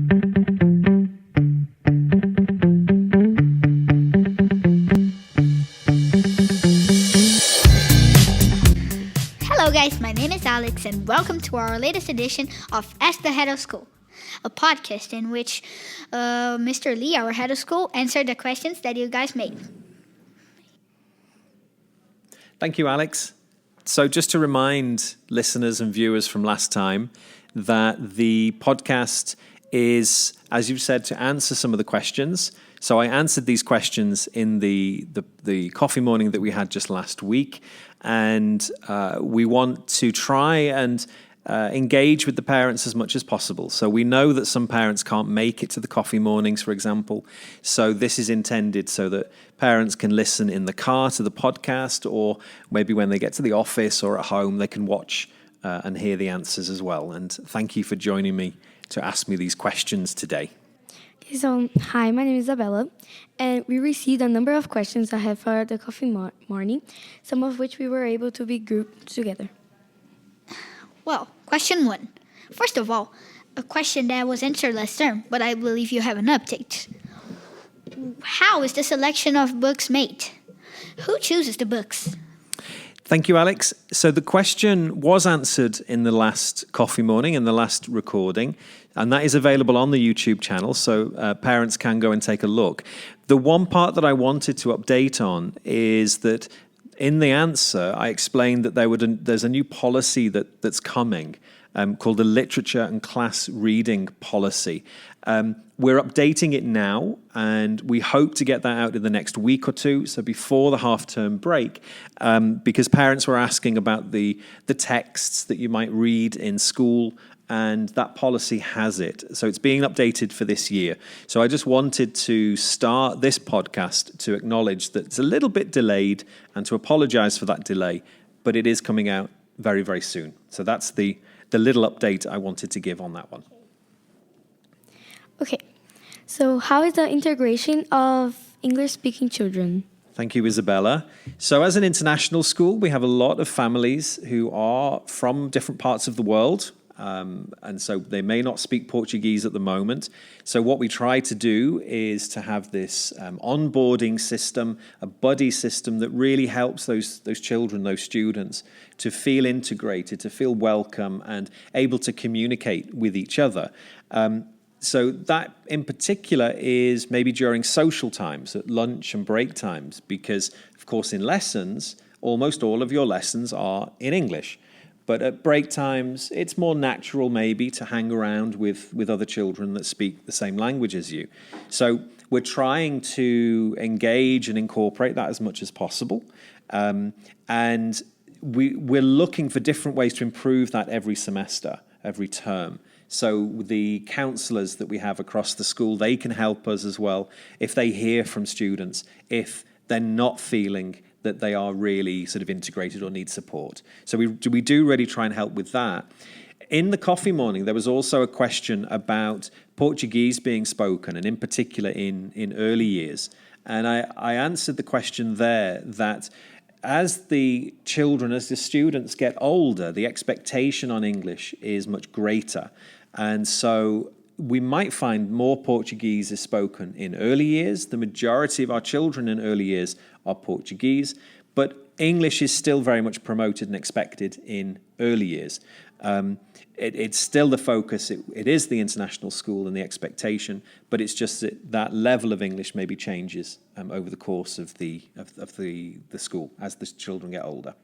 Hello guys, my name is Alex and welcome to our latest edition of Ask the Head of School, a podcast in which Mr. Lee, our head of school, answered the questions that you guys made. Thank you, Alex. So just to remind listeners and viewers from last time that the podcast is, as you've said, to answer some of the questions. So I answered these questions in the coffee morning that we had just last week. And we want to try and engage with the parents as much as possible. So we know that some parents can't make it to the coffee mornings, for example. So this is intended so that parents can listen in the car to the podcast, or maybe when they get to the office or at home, they can watch and hear the answers as well. And thank you for joining me to ask me these questions today. Okay, so, hi, my name is Isabella, and we received a number of questions ahead for the coffee morning, some of which we were able to be grouped together. Well, question 1. First of all, a question that was answered last term, but I believe you have an update. How is the selection of books made? Who chooses the books? Thank you, Alex. So the question was answered in the last coffee morning, in the last recording, and that is available on the YouTube channel, so parents can go and take a look. The one part that I wanted to update on is that in the answer, I explained that there's a new policy that's coming called the Literature and Class Reading Policy. We're updating it now, and we hope to get that out in the next week or two, so before the half-term break, because parents were asking about the texts that you might read in school, and that policy has it. So it's being updated for this year. So I just wanted to start this podcast to acknowledge that it's a little bit delayed and to apologize for that delay, but it is coming out very, very soon. So that's the little update I wanted to give on that one. Okay, so how is the integration of English-speaking children? Thank you, Isabella. So as an international school, we have a lot of families who are from different parts of the world. And so they may not speak Portuguese at the moment. So what we try to do is to have this onboarding system, a buddy system that really helps those children, those students, to feel integrated, to feel welcome and able to communicate with each other. So that in particular is maybe during social times, at lunch and break times, because of course in lessons, almost all of your lessons are in English. But at break times, it's more natural maybe to hang around with other children that speak the same language as you. So we're trying to engage and incorporate that as much as possible. And we're looking for different ways to improve that every semester, every term. So the counsellors that we have across the school, they can help us as well if they hear from students, if they're not feeling that they are really sort of integrated or need support. So we do really try and help with that. In the coffee morning, there was also a question about Portuguese being spoken, and in particular in early years. And I answered the question there that as the children, as the students get older, the expectation on English is much greater. And so we might find more Portuguese is spoken in early years. The majority of our children in early years are Portuguese, but English is still very much promoted and expected in early years. It's still the focus. It is the international school and the expectation, but it's just that level of English maybe changes over the course of the school as the children get older.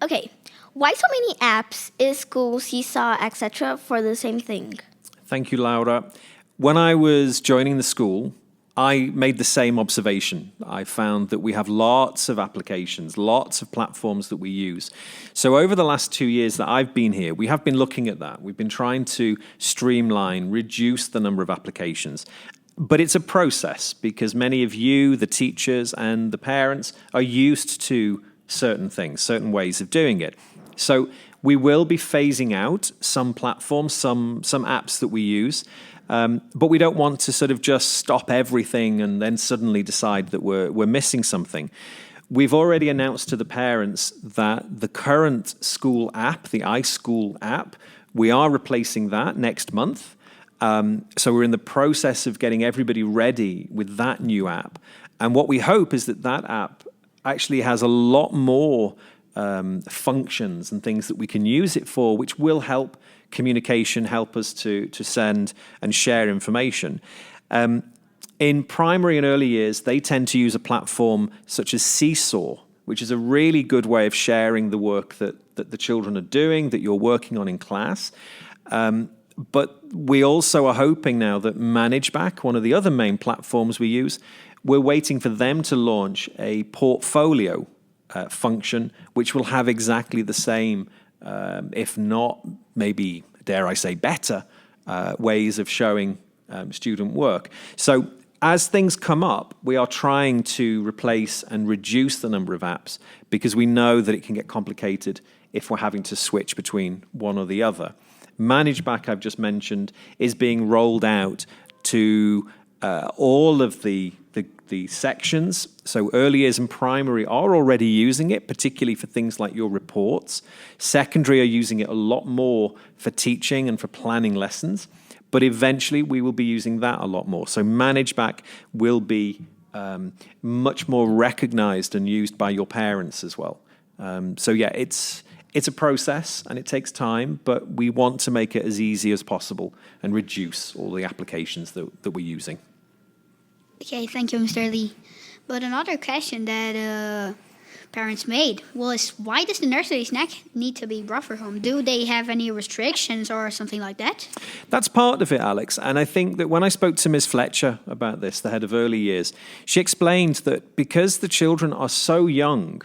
Okay, why so many apps, school, seesaw, etc. for the same thing? Thank you, Laura. When I was joining the school, I made the same observation. I found that we have lots of applications, lots of platforms that we use. So over the last 2 years that I've been here, we have been looking at that. We've been trying to streamline, reduce the number of applications. But it's a process because many of you, the teachers and the parents, are used to certain things, certain ways of doing it. So we will be phasing out some platforms, some apps that we use. But we don't want to sort of just stop everything and then suddenly decide that we're missing something. We've already announced to the parents that the current school app, the iSchool app, We are replacing that next month. So we're in the process of getting everybody ready with that new app. And what we hope is that that app actually has a lot more functions and things that we can use it for, which will help communication, help us to send and share information. In primary and early years, they tend to use a platform such as Seesaw, which is a really good way of sharing the work that the children are doing, that you're working on in class. But we also are hoping now that ManageBack, one of the other main platforms we use, we're waiting for them to launch a portfolio function, which will have exactly the same, if not maybe, dare I say, better ways of showing student work. So as things come up, we are trying to replace and reduce the number of apps because we know that it can get complicated if we're having to switch between one or the other. ManageBack, I've just mentioned, is being rolled out to all of the sections. So early years and primary are already using it, particularly for things like your reports. Secondary are using it a lot more for teaching and for planning lessons. But eventually we will be using that a lot more. So ManageBack will be much more recognized and used by your parents as well. So yeah, it's a process and it takes time, but we want to make it as easy as possible and reduce all the applications that we're using. Okay, thank you, Mr. Lee. But another question that parents made was, why does the nursery snack need to be brought for home? Do they have any restrictions or something like that? That's part of it, Alex. And I think that when I spoke to Ms. Fletcher about this, the head of early years, she explained that because the children are so young,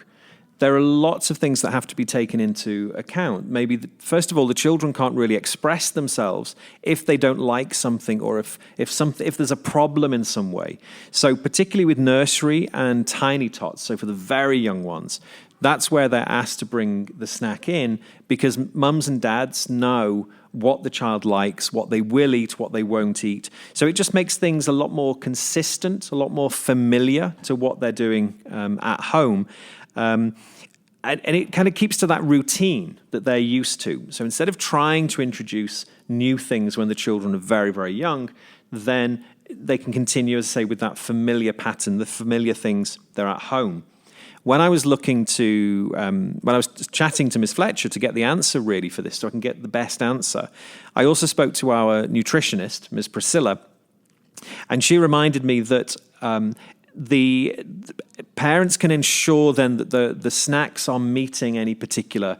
there are lots of things that have to be taken into account. Maybe, first of all, the children can't really express themselves if they don't like something or if there's a problem in some way. So particularly with nursery and tiny tots, so for the very young ones, that's where they're asked to bring the snack in because mums and dads know what the child likes, what they will eat, what they won't eat. So it just makes things a lot more consistent, a lot more familiar to what they're doing at home. And it kind of keeps to that routine that they're used to. So instead of trying to introduce new things when the children are very, very young, then they can continue, as I say, with that familiar pattern, the familiar things they're at home. When I was when I was chatting to Ms. Fletcher to get the answer really for this, so I can get the best answer, I also spoke to our nutritionist, Ms. Priscilla, and she reminded me that the parents can ensure then that the snacks are meeting any particular,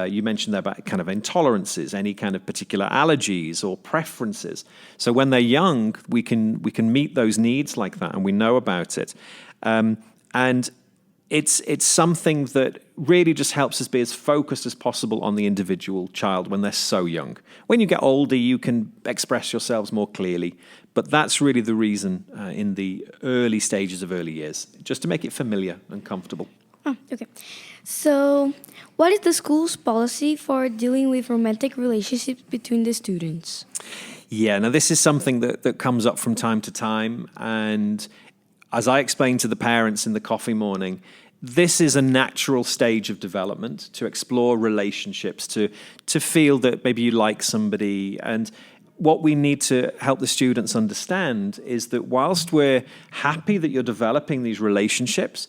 you mentioned there about kind of intolerances, any kind of particular allergies or preferences. So when they're young, we can meet those needs like that, and we know about it. And it's something that really just helps us be as focused as possible on the individual child when they're so young. When you get older, you can express yourselves more clearly. But that's really the reason in the early stages of early years, just to make it familiar and comfortable. Oh, okay. So, what is the school's policy for dealing with romantic relationships between the students? Yeah, now this is something that comes up from time to time. And as I explained to the parents in the coffee morning, this is a natural stage of development to explore relationships, to feel that maybe you like somebody. And what we need to help the students understand is that whilst we're happy that you're developing these relationships,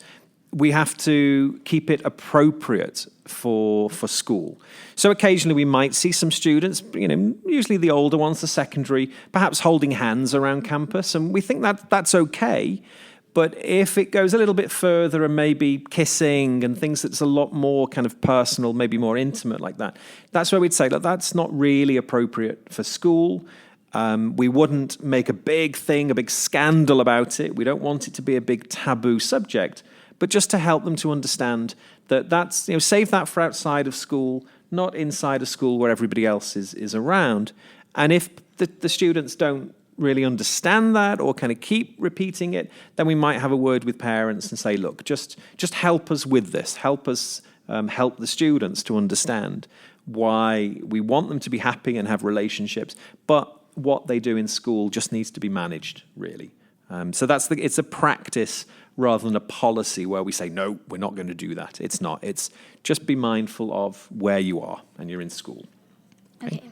we have to keep it appropriate for school. So occasionally we might see some students, usually the older ones, the secondary, perhaps holding hands around campus, and we think that that's okay. But if it goes a little bit further and maybe kissing and things that's a lot more kind of personal, maybe more intimate like that, that's where we'd say, look, that's not really appropriate for school. We wouldn't make a big thing, a big scandal about it. We don't want it to be a big taboo subject, but just to help them to understand that that's, save that for outside of school, not inside a school where everybody else is around. And if the students don't really understand that or kind of keep repeating it, then we might have a word with parents and say, look, just help us with this. Help us help the students to understand why we want them to be happy and have relationships, but what they do in school just needs to be managed, really. So it's a practice rather than a policy where we say, no, we're not going to do that. It's not. It's just be mindful of where you are and you're in school. Okay.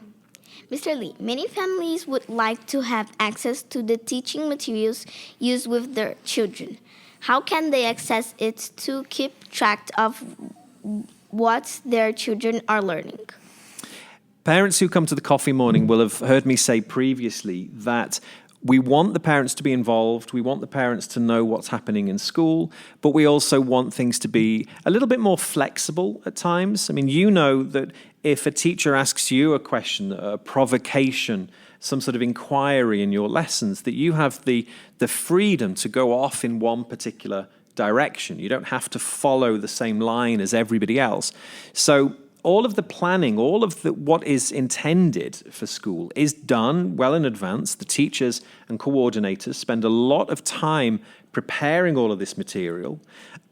Mr. Lee, many families would like to have access to the teaching materials used with their children. How can they access it to keep track of what their children are learning? Parents who come to the coffee morning will have heard me say previously that we want the parents to be involved, we want the parents to know what's happening in school, but we also want things to be a little bit more flexible at times. I mean, you know that if a teacher asks you a question, a provocation, some sort of inquiry in your lessons, that you have the freedom to go off in one particular direction. You don't have to follow the same line as everybody else. So all of the planning, all of what is intended for school is done well in advance. The teachers and coordinators spend a lot of time preparing all of this material.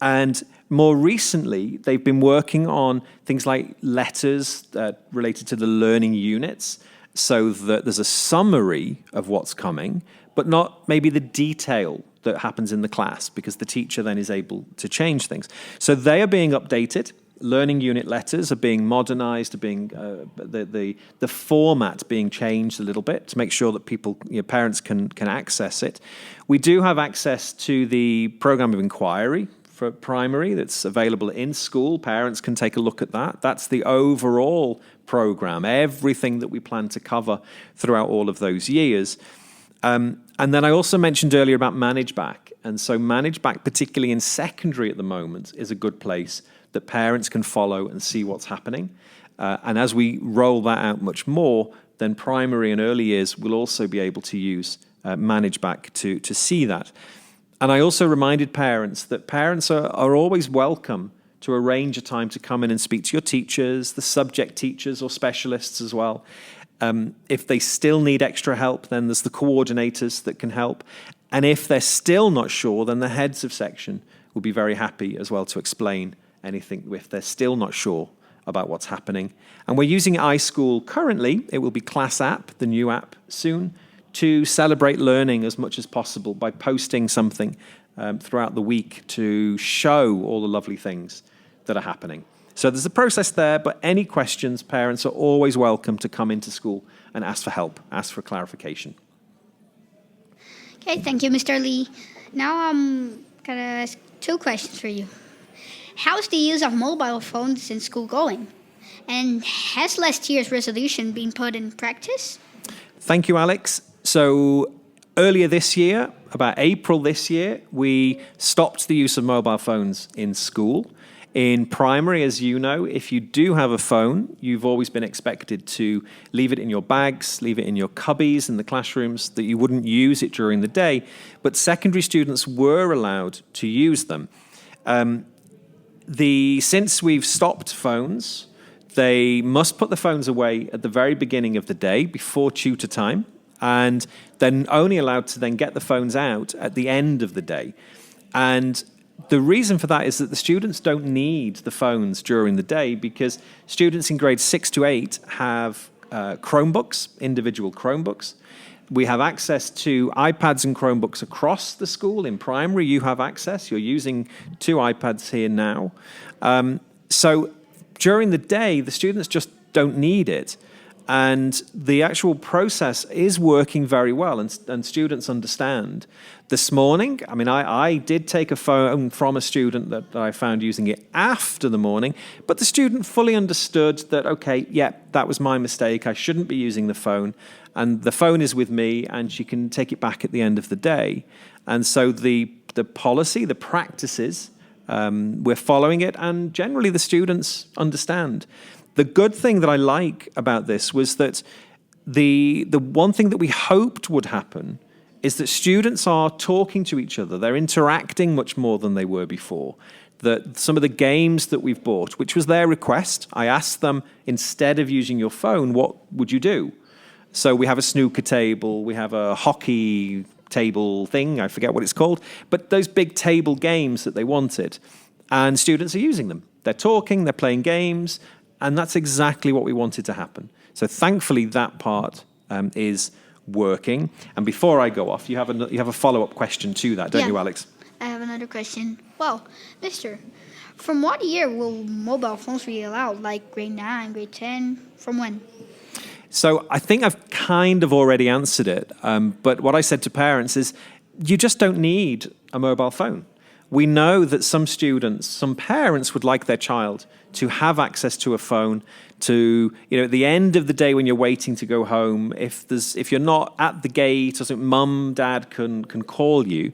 And more recently, they've been working on things like letters related to the learning units, so that there's a summary of what's coming, but not maybe the detail that happens in the class, because the teacher then is able to change things. So they are being updated. Learning unit letters are being modernized, the format being changed a little bit to make sure that people, parents can access it. We do have access to the program of inquiry for primary that's available in school. Parents can take a look at that. That's the overall program, everything that we plan to cover throughout all of those years. And then I also mentioned earlier about Manage Back. And so Manage Back, particularly in secondary at the moment, is a good place that parents can follow and see what's happening. And as we roll that out much more, then primary and early years will also be able to use Manage Back to see that. And I also reminded parents that parents are always welcome to arrange a time to come in and speak to your teachers, the subject teachers or specialists as well. If they still need extra help, then there's the coordinators that can help. And if they're still not sure, then the heads of section will be very happy as well to explain anything if they're still not sure about what's happening. And we're using iSchool currently. It will be Class App, the new app, soon, to celebrate learning as much as possible by posting something throughout the week to show all the lovely things that are happening. So there's a process there, but any questions, parents are always welcome to come into school and ask for help, ask for clarification. Okay, thank you, Mr. Lee. Now I'm going to ask 2 questions for you. How's the use of mobile phones in school going? And has last year's resolution been put in practice? Thank you, Alex. So earlier this year, about April this year, we stopped the use of mobile phones in school. In primary, as you know, if you do have a phone, you've always been expected to leave it in your bags, leave it in your cubbies in the classrooms, that you wouldn't use it during the day. But secondary students were allowed to use them. Since we've stopped phones, they must put the phones away at the very beginning of the day before tutor time, and then only allowed to then get the phones out at the end of the day. And the reason for that is that the students don't need the phones during the day, because students in grades 6 to 8 have Chromebooks, individual Chromebooks. We have access to iPads and Chromebooks across the school. In primary, you have access. You're using 2 iPads here now. So during the day, the students just don't need it. And the actual process is working very well, and students understand. This morning, I mean, I did take a phone from a student that I found using it after the morning, but the student fully understood that, okay, yeah, that was my mistake. I shouldn't be using the phone, and the phone is with me, and she can take it back at the end of the day. And so the policy, the practices, we're following it, and generally the students understand. The good thing that I like about this was that the one thing that we hoped would happen is that students are talking to each other. They're interacting much more than they were before. That some of the games that we've bought, which was their request, I asked them, instead of using your phone, what would you do? So we have a snooker table, we have a hockey table thing, I forget what it's called, but those big table games that they wanted. And students are using them. They're talking, they're playing games, and that's exactly what we wanted to happen. So thankfully, that part is working. And before I go off, you have a follow-up question to that, don't you, Alex? I have another question. Well, mister, from what year will mobile phones be allowed? Like grade 9, grade 10? From when? So I think I've kind of already answered it. But what I said to parents is, you just don't need a mobile phone. We know that some students, some parents would like their child to have access to a phone to, at the end of the day when you're waiting to go home, if you're not at the gate or something, mum, dad can call you.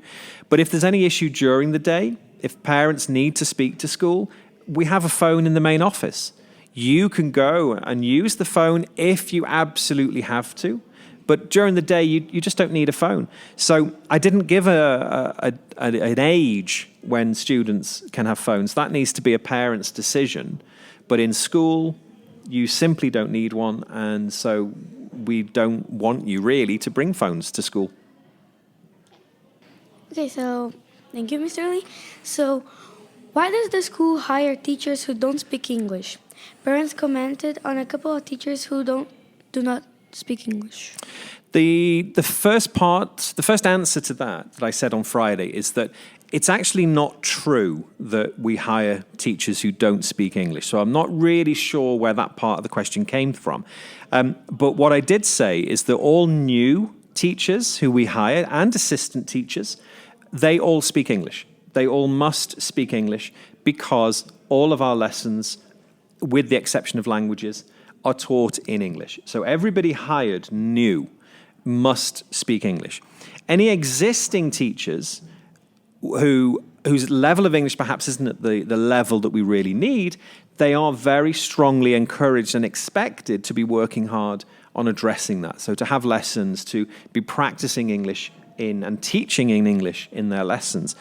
But if there's any issue during the day, if parents need to speak to school, we have a phone in the main office. You can go and use the phone if you absolutely have to. But during the day, you just don't need a phone. So I didn't give an age when students can have phones. That needs to be a parent's decision. But in school, you simply don't need one. And so we don't want you really to bring phones to school. Okay, so thank you, Mr. Lee. So why does the school hire teachers who don't speak English? Parents commented on a couple of teachers who do not speak English. The first answer to that I said on Friday is that it's actually not true that we hire teachers who don't speak English. So I'm not really sure where that part of the question came from. But what I did say is that all new teachers who we hire and assistant teachers, they all speak English. They all must speak English because all of our lessons, with the exception of languages, are taught in English. So everybody hired new must speak English. Any existing teachers whose level of English perhaps isn't at the level that we really need, they are very strongly encouraged and expected to be working hard on addressing that. So to have lessons, to be practicing English and teaching in English in their lessons.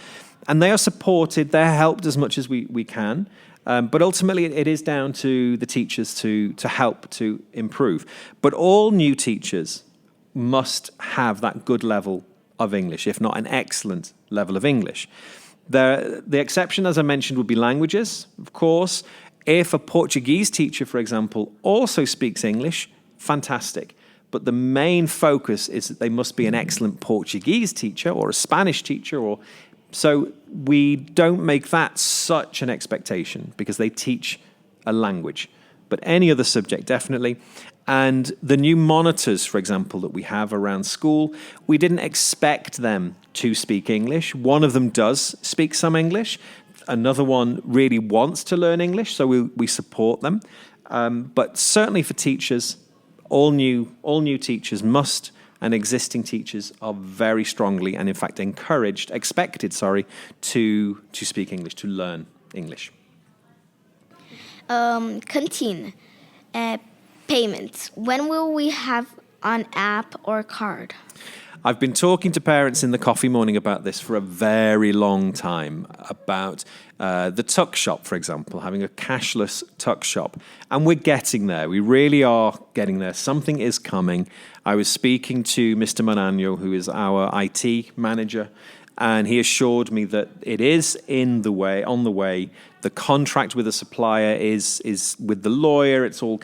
And they are supported, they're helped as much as we can. But ultimately, it is down to the teachers to help to improve. But all new teachers must have that good level of English, if not an excellent level of English. The exception, as I mentioned, would be languages, of course. If a Portuguese teacher, for example, also speaks English, fantastic. But the main focus is that they must be an excellent Portuguese teacher or a Spanish teacher. So we don't make that such an expectation because they teach a language. But any other subject, definitely. And the new monitors, for example, that we have around school, we didn't expect them to speak English. One of them does speak some English. Another one really wants to learn English, so we support them. But certainly for teachers, all new teachers must, and existing teachers are very strongly and in fact expected, to speak English, to learn English. Canteen. Payments. When will we have an app or card? I've been talking to parents in the coffee morning about this for a very long time, about the tuck shop, for example, having a cashless tuck shop. And we're getting there. We really are getting there. Something is coming. I was speaking to Mr. Monano, who is our IT manager, and he assured me that it is on the way. The contract with the supplier is with the lawyer. It's all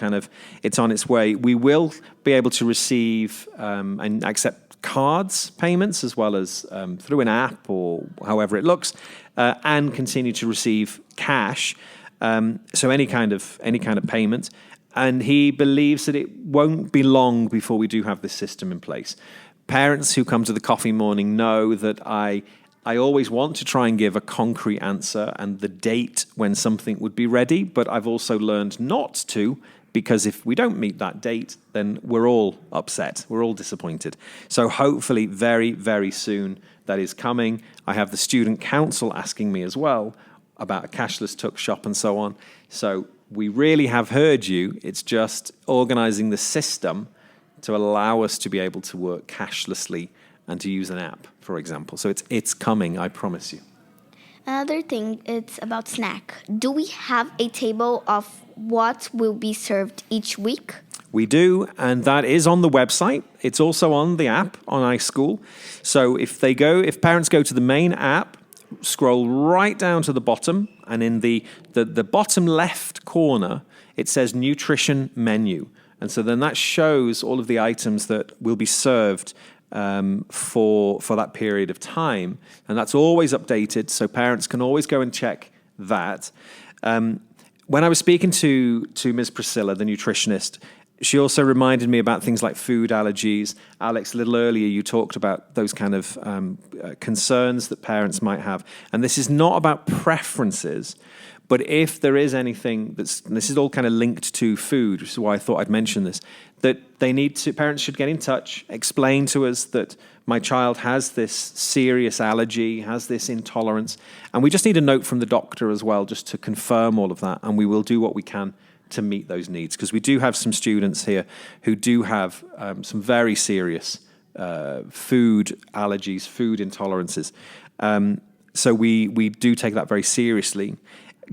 it's on its way. We will be able to receive and accept cards payments as well as through an app or however it looks, and continue to receive cash. So any kind of payment. And he believes that it won't be long before we do have this system in place. Parents who come to the coffee morning know that I always want to try and give a concrete answer and the date when something would be ready, but I've also learned not to, because if we don't meet that date, then we're all upset, we're all disappointed. So hopefully very, very soon that is coming. I have the student council asking me as well about a cashless tuck shop and so on. So we really have heard you. It's just organizing the system to allow us to be able to work cashlessly and to use an app, for example. So it's coming, I promise you. Another thing, it's about snack. Do we have a table of what will be served each week? We do, and that is on the website. It's also on the app on iSchool. So if parents go to the main app, scroll right down to the bottom, and in the bottom left corner, it says Nutrition Menu. And so then that shows all of the items that will be served for that period of time. And that's always updated, so parents can always go and check that. When I was speaking to Ms. Priscilla, the nutritionist, she also reminded me about things like food allergies. Alex, a little earlier, you talked about those kind of concerns that parents might have. And this is not about preferences, but if there is anything and this is all kind of linked to food, which is why I thought I'd mention this, that parents should get in touch, explain to us that my child has this serious allergy, has this intolerance. And we just need a note from the doctor as well, just to confirm all of that. And we will do what we can to meet those needs, because we do have some students here who do have some very serious food allergies, food intolerances. So we do take that very seriously.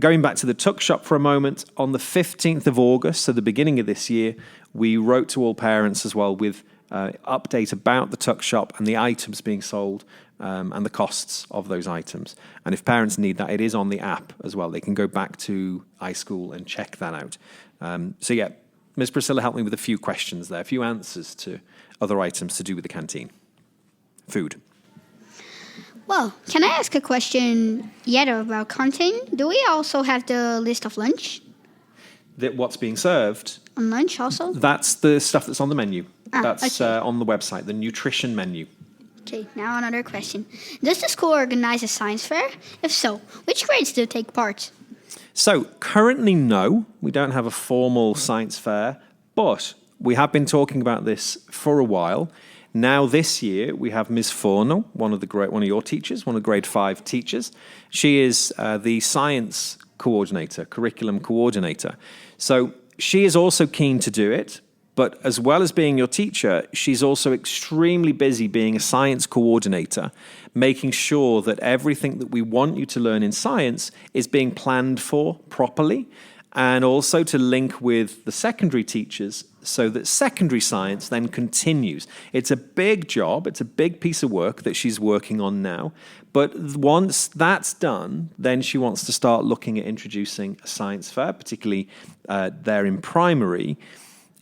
Going back to the Tuck Shop for a moment, on the 15th of August, so the beginning of this year, we wrote to all parents as well with update about the Tuck Shop and the items being sold and the costs of those items. And if parents need that, it is on the app as well. They can go back to iSchool and check that out. So yeah, Ms. Priscilla helped me with a few questions there, a few answers to other items to do with the canteen. Food. Well, can I ask a question yet about canteen? Do we also have the list of lunch? What's being served? On lunch also? That's the stuff that's on the menu. That's okay. On the website, the nutrition menu. Okay, now another question. Does the school organize a science fair? If so, which grades do take part? So currently, no, we don't have a formal science fair, but we have been talking about this for a while. Now this year, we have Ms. Forno, one of your teachers, one of the grade 5 teachers. She is the science coordinator, curriculum coordinator. So she is also keen to do it, but as well as being your teacher, she's also extremely busy being a science coordinator, making sure that everything that we want you to learn in science is being planned for properly, and also to link with the secondary teachers so that secondary science then continues. It's a big job, it's a big piece of work that she's working on now, but once that's done, then she wants to start looking at introducing a science fair, particularly there in primary.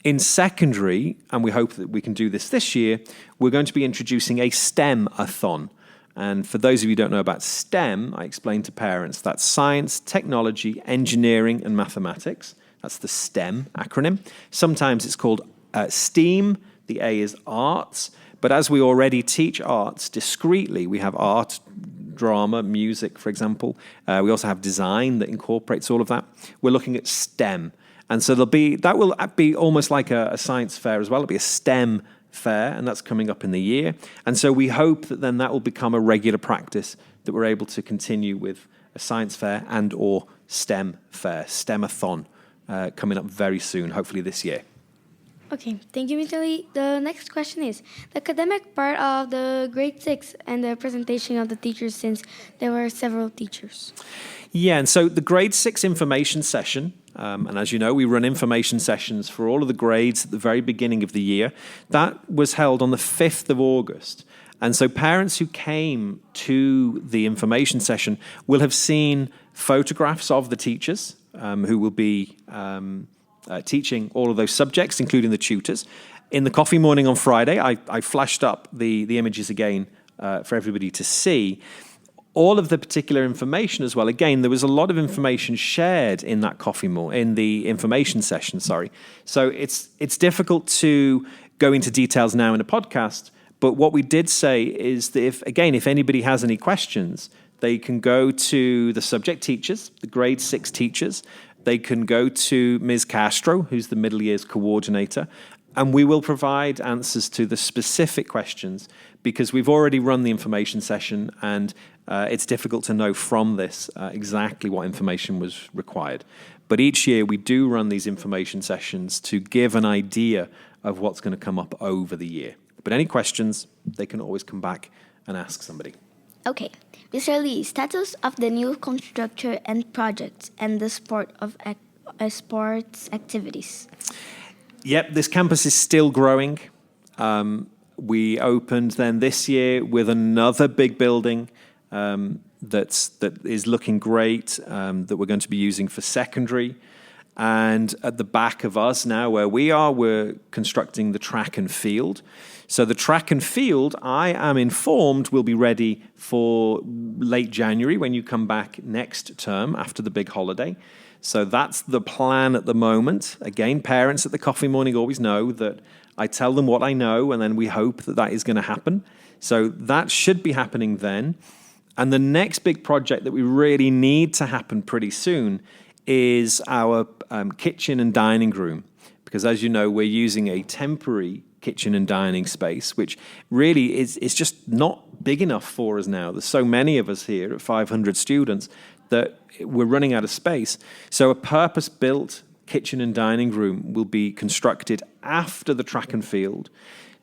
In secondary, and we hope that we can do this year, we're going to be introducing a STEM-a-thon. And for those of you who don't know about STEM, I explained to parents that's science, technology, engineering, and mathematics. That's the STEM acronym. Sometimes it's called STEAM. The A is arts. But as we already teach arts discretely, we have art, drama, music, for example. We also have design that incorporates all of that. We're looking at STEM. And so that will be almost like a science fair as well. It'll be a STEM fair, and that's coming up in the year. And so we hope that then that will become a regular practice, that we're able to continue with a science fair and or STEM fair, STEM-a-thon, coming up very soon, hopefully this year. Okay, thank you, Mr. Lee. The next question is the academic part of the grade 6 and the presentation of the teachers, since there were several teachers. Yeah, and so the grade 6 information session, and as you know, we run information sessions for all of the grades at the very beginning of the year. That was held on the 5th of August. And so parents who came to the information session will have seen photographs of the teachers who will be teaching all of those subjects, including the tutors. In the coffee morning on Friday, I flashed up the images again for everybody to see. All of the particular information as well. Again, there was a lot of information shared in that in the information session, sorry. So it's difficult to go into details now in a podcast, but what we did say is that if anybody has any questions, they can go to the subject teachers, the grade 6 teachers. They can go to Ms. Castro, who's the middle years coordinator, and we will provide answers to the specific questions, because we've already run the information session and it's difficult to know from this exactly what information was required. But each year we do run these information sessions to give an idea of what's going to come up over the year. But any questions, they can always come back and ask somebody. Okay. Mr. Lee, status of the new construction and projects and the sports activities. Yep, this campus is still growing. We opened then this year with another big building that is looking great, that we're going to be using for secondary. And at the back of us now, where we are, we're constructing the track and field. So the track and field, I am informed, will be ready for late January when you come back next term after the big holiday. So that's the plan at the moment. Again, parents at the coffee morning always know that I tell them what I know, and then we hope that that is going to happen. So that should be happening then. And the next big project that we really need to happen pretty soon is our kitchen and dining room. Because as you know, we're using a temporary kitchen and dining space, which really is just not big enough for us now. There's so many of us here at 500 students that we're running out of space. So a purpose-built kitchen and dining room will be constructed after the track and field.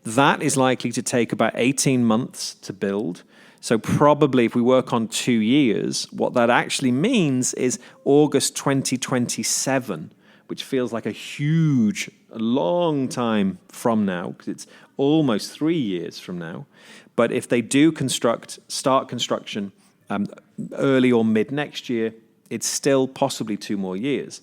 That is likely to take about 18 months to build. So probably if we work on 2 years, what that actually means is August 2027, which feels like a long time from now, because it's almost 3 years from now. But if they do start construction early or mid next year, it's still possibly 2 more years.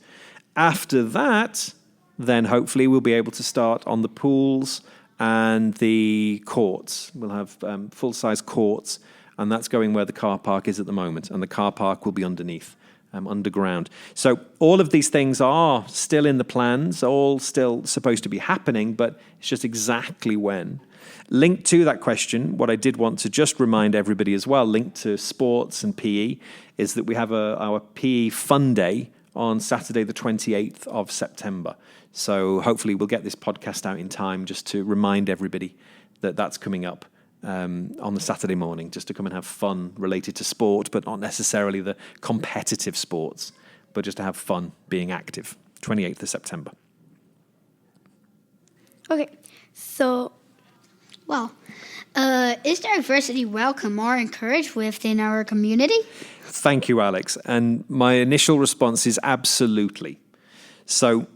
After that, then hopefully we'll be able to start on the pools and the courts. We'll have full-size courts, and that's going where the car park is at the moment, and the car park will be underneath. Underground. So all of these things are still in the plans, all still supposed to be happening, but it's just exactly when. Linked to that question, what I did want to just remind everybody as well, linked to sports and PE, is that we have our PE Fun Day on Saturday the 28th of September. So hopefully we'll get this podcast out in time just to remind everybody that that's coming up. On the Saturday morning, just to come and have fun related to sport, but not necessarily the competitive sports, but just to have fun being active. 28th of September. Okay, so... Well, is diversity welcome or encouraged within our community? Thank you, Alex. And my initial response is absolutely. So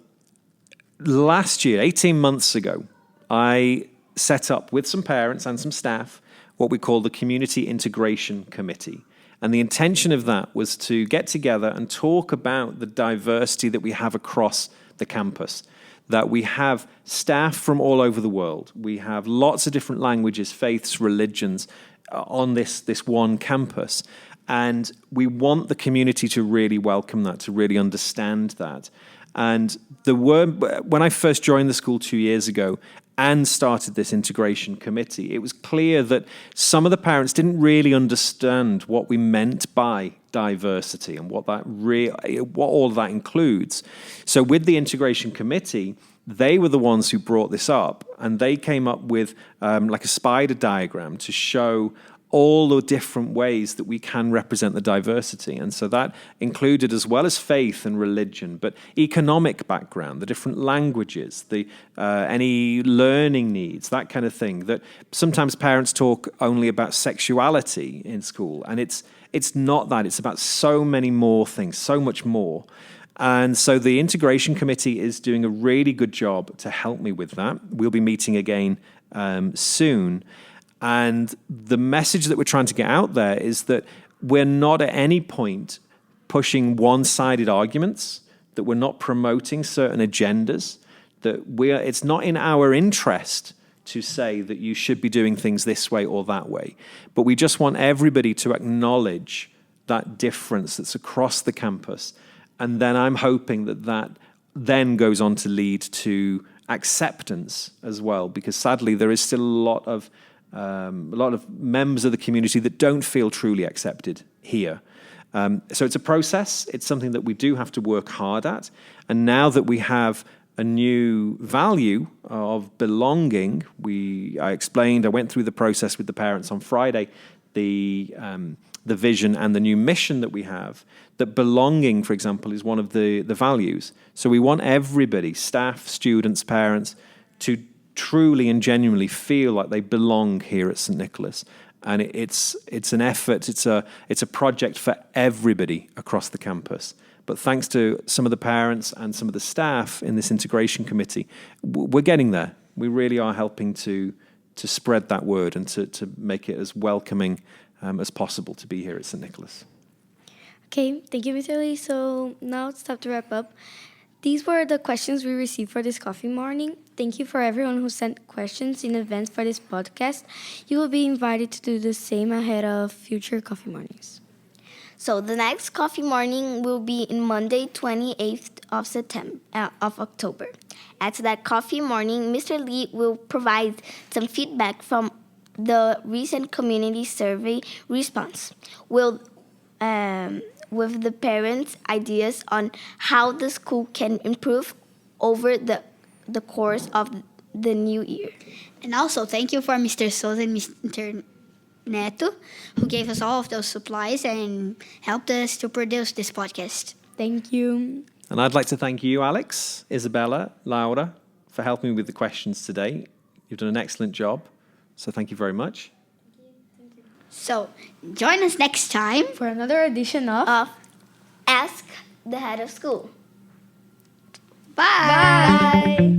last year, 18 months ago, I set up with some parents and some staff what we call the Community Integration Committee. And the intention of that was to get together and talk about the diversity that we have across the campus, that we have staff from all over the world. We have lots of different languages, faiths, religions on this one campus. And we want the community to really welcome that, to really understand that. And when I first joined the school 2 years ago and started this integration committee, it was clear that some of the parents didn't really understand what we meant by diversity and what all of that includes. So with the integration committee, they were the ones who brought this up, and they came up with like a spider diagram to show all the different ways that we can represent the diversity. And so that included, as well as faith and religion, but economic background, the different languages, any learning needs, that kind of thing. That sometimes parents talk only about sexuality in school, and it's not that. It's about so many more things, so much more. And so the integration committee is doing a really good job to help me with that. We'll be meeting again soon. And the message that we're trying to get out there is that we're not at any point pushing one-sided arguments, that we're not promoting certain agendas, that it's not in our interest to say that you should be doing things this way or that way. But we just want everybody to acknowledge that difference that's across the campus. And then I'm hoping that then goes on to lead to acceptance as well, because sadly there is still a lot of members of the community that don't feel truly accepted here. So it's a process. It's something that we do have to work hard at. And now that we have a new value of belonging, I went through the process with the parents on Friday, the vision and the new mission that we have, that belonging, for example, is one of the values. So we want everybody, staff, students, parents, to truly and genuinely feel like they belong here at St. Nicholas. And it's an effort, it's a project for everybody across the campus. But thanks to some of the parents and some of the staff in this integration committee, we're getting there. We really are helping to spread that word and to make it as welcoming as possible to be here at St. Nicholas. Okay, thank you, Mr. Lee. So now it's time to wrap up. These were the questions we received for this coffee morning. Thank you for everyone who sent questions in advance for this podcast. You will be invited to do the same ahead of future coffee mornings. So the next coffee morning will be in Monday, 28th of October. At that coffee morning, Mr. Lee will provide some feedback from the recent community survey response with the parents' ideas on how the school can improve over the course of the new year. And also, thank you for Mr. Souza and Mr. Neto, who gave us all of those supplies and helped us to produce this podcast. Thank you. And I'd like to thank you, Alex, Isabella, Laura, for helping me with the questions today. You've done an excellent job, so thank you very much. So, join us next time. For another edition of Ask the head of school. Bye. Bye.